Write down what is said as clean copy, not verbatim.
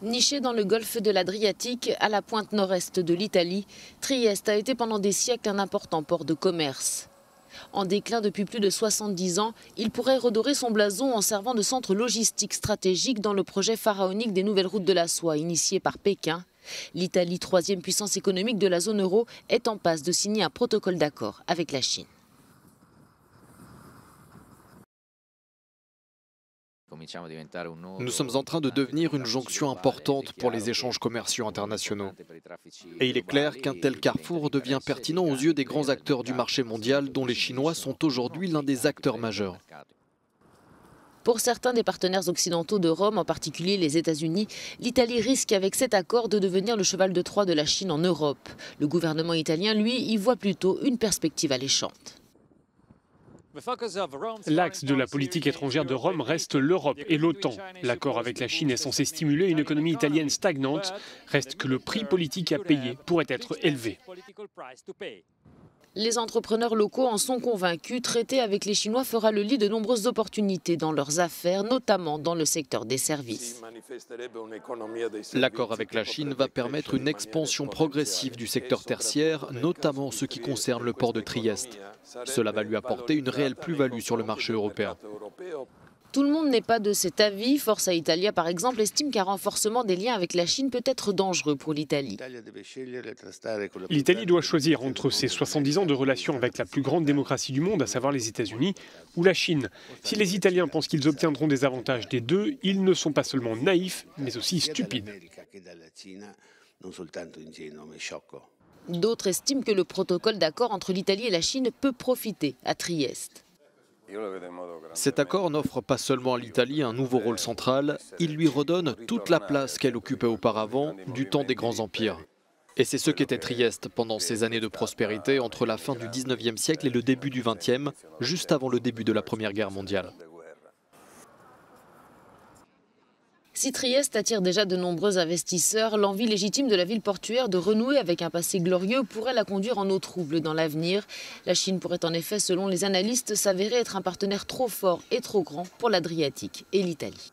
Niché dans le golfe de l'Adriatique, à la pointe nord-est de l'Italie, Trieste a été pendant des siècles un important port de commerce. En déclin depuis plus de 70 ans, il pourrait redorer son blason en servant de centre logistique stratégique dans le projet pharaonique des nouvelles routes de la soie initié par Pékin. L'Italie, troisième puissance économique de la zone euro, est en passe de signer un protocole d'accord avec la Chine. Nous sommes en train de devenir une jonction importante pour les échanges commerciaux internationaux. Et il est clair qu'un tel carrefour devient pertinent aux yeux des grands acteurs du marché mondial dont les Chinois sont aujourd'hui l'un des acteurs majeurs. Pour certains des partenaires occidentaux de Rome, en particulier les États-Unis, l'Italie risque avec cet accord de devenir le cheval de Troie de la Chine en Europe. Le gouvernement italien, lui, y voit plutôt une perspective alléchante. L'axe de la politique étrangère de Rome reste l'Europe et l'OTAN. L'accord avec la Chine est censé stimuler une économie italienne stagnante. Reste que le prix politique à payer pourrait être élevé. Les entrepreneurs locaux en sont convaincus. Traiter avec les Chinois fera le lit de nombreuses opportunités dans leurs affaires, notamment dans le secteur des services. L'accord avec la Chine va permettre une expansion progressive du secteur tertiaire, notamment en ce qui concerne le port de Trieste. Cela va lui apporter une réelle plus-value sur le marché européen. Tout le monde n'est pas de cet avis. Forza Italia, par exemple, estime qu'un renforcement des liens avec la Chine peut être dangereux pour l'Italie. L'Italie doit choisir entre ses 70 ans de relations avec la plus grande démocratie du monde, à savoir les États-Unis, ou la Chine. Si les Italiens pensent qu'ils obtiendront des avantages des deux, ils ne sont pas seulement naïfs, mais aussi stupides. D'autres estiment que le protocole d'accord entre l'Italie et la Chine peut profiter à Trieste. Cet accord n'offre pas seulement à l'Italie un nouveau rôle central, il lui redonne toute la place qu'elle occupait auparavant du temps des grands empires. Et c'est ce qu'était Trieste pendant ces années de prospérité entre la fin du 19e siècle et le début du 20e, juste avant le début de la Première Guerre mondiale. Si Trieste attire déjà de nombreux investisseurs, l'envie légitime de la ville portuaire de renouer avec un passé glorieux pourrait la conduire en eau trouble dans l'avenir. La Chine pourrait en effet, selon les analystes, s'avérer être un partenaire trop fort et trop grand pour l'Adriatique et l'Italie.